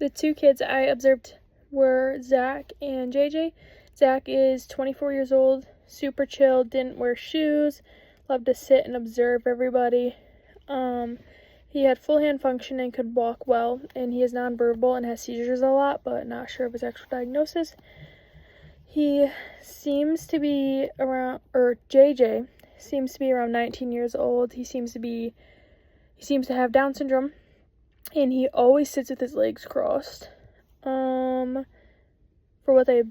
The two kids I observed were Zach and JJ. Zach is 24 years old, super chill, didn't wear shoes, loved to sit and observe everybody. He had full hand function and could walk well, and he is nonverbal and has seizures a lot, but not sure of his actual diagnosis. He seems to be around, or JJ seems to be around 19 years old. He seems to have Down syndrome, and he always sits with his legs crossed. For what I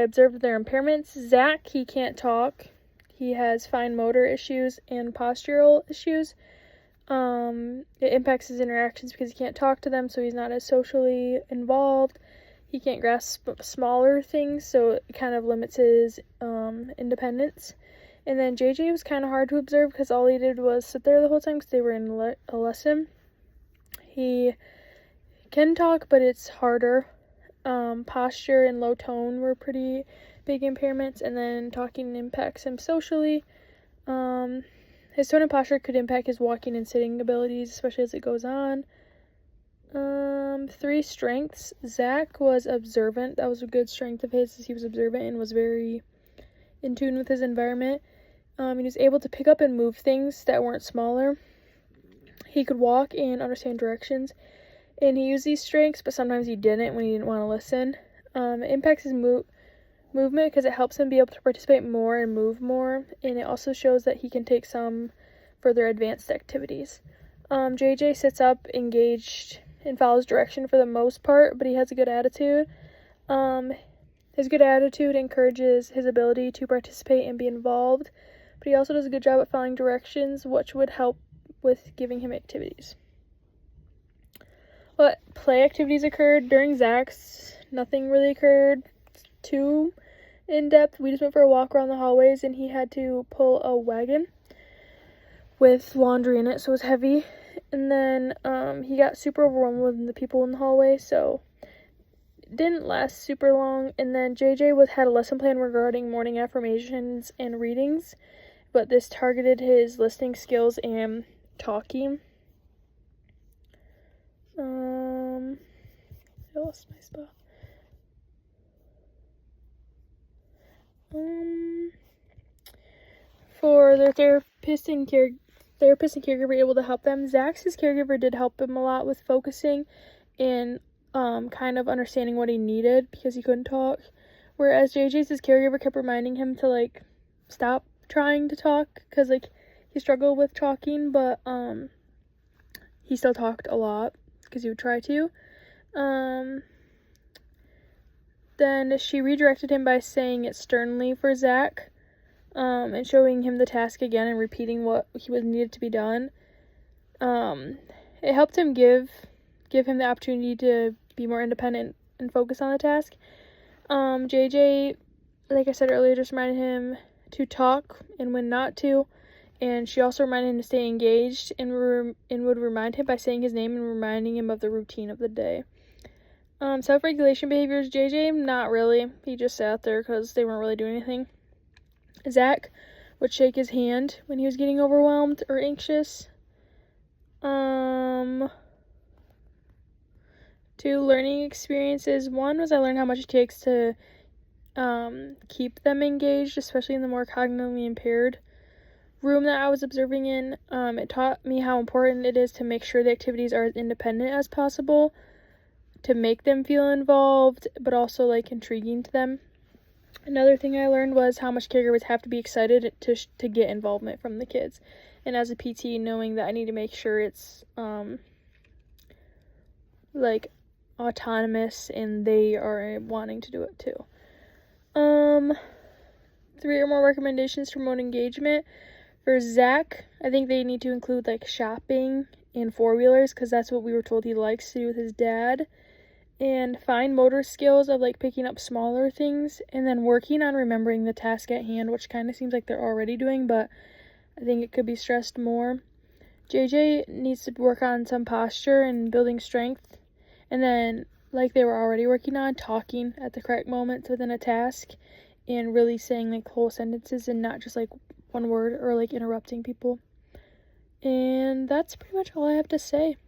observed of their impairments, Zach, he can't talk. He has fine motor issues and postural issues. It impacts his interactions because he can't talk to them, so he's not as socially involved. He can't grasp smaller things, so it kind of limits his independence. And then JJ was kind of hard to observe because all he did was sit there the whole time because they were in a lesson. He can talk, but it's harder. Posture and low tone were pretty big impairments, and then talking impacts him socially. His tone and posture could impact his walking and sitting abilities, especially as it goes on. 3 strengths. Zach was observant. That was a good strength of his, as he was observant and was very in tune with his environment. He was able to pick up and move things that weren't smaller. He could walk and understand directions, and he used these strengths, but sometimes he didn't when he didn't want to listen. It impacts his movement because it helps him be able to participate more and move more, and it also shows that he can take some further advanced activities. JJ sits up, engaged, and follows direction for the most part, but he has a good attitude. His good attitude encourages his ability to participate and be involved, but he also does a good job at following directions, which would help with giving him activities. What play activities occurred during Zach's? Nothing really occurred too in-depth. We just went for a walk around the hallways, and he had to pull a wagon with laundry in it, so it was heavy. And then he got super overwhelmed with the people in the hallway, so it didn't last super long. And then JJ had a lesson plan regarding morning affirmations and readings, but this targeted his listening skills and talking. I lost my spot. For their therapist and caregiver able to help them, Zach's caregiver did help him a lot with focusing and kind of understanding what he needed because he couldn't talk. Whereas JJ's caregiver kept reminding him to stop trying to talk because he struggled with talking, but he still talked a lot because he would try to. Then she redirected him by saying it sternly for Zach, and showing him the task again and repeating what he was needed to be done. It helped him give him the opportunity to be more independent and focus on the task. JJ, like I said earlier, just reminded him to talk and when not to, and she also reminded him to stay engaged and would remind him by saying his name and reminding him of the routine of the day. Self-regulation behaviors, JJ, not really. He just sat there because they weren't really doing anything. Zach would shake his hand when he was getting overwhelmed or anxious. 2 learning experiences. 1 was I learned how much it takes to keep them engaged, especially in the more cognitively impaired room that I was observing in. It taught me how important it is to make sure the activities are as independent as possible, to make them feel involved, but also intriguing to them. Another thing I learned was how much caregivers have to be excited to get involvement from the kids. And as a PT, knowing that I need to make sure it's autonomous and they are wanting to do it too. 3 or more recommendations to promote engagement. For Zach, I think they need to include shopping and 4-wheelers because that's what we were told he likes to do with his dad. And fine motor skills of picking up smaller things, and then working on remembering the task at hand, which kind of seems like they're already doing, but I think it could be stressed more. JJ needs to work on some posture and building strength, and then they were already working on, talking at the correct moments within a task and really saying whole sentences and not just one word or interrupting people. And that's pretty much all I have to say.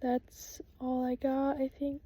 That's all I got, I think.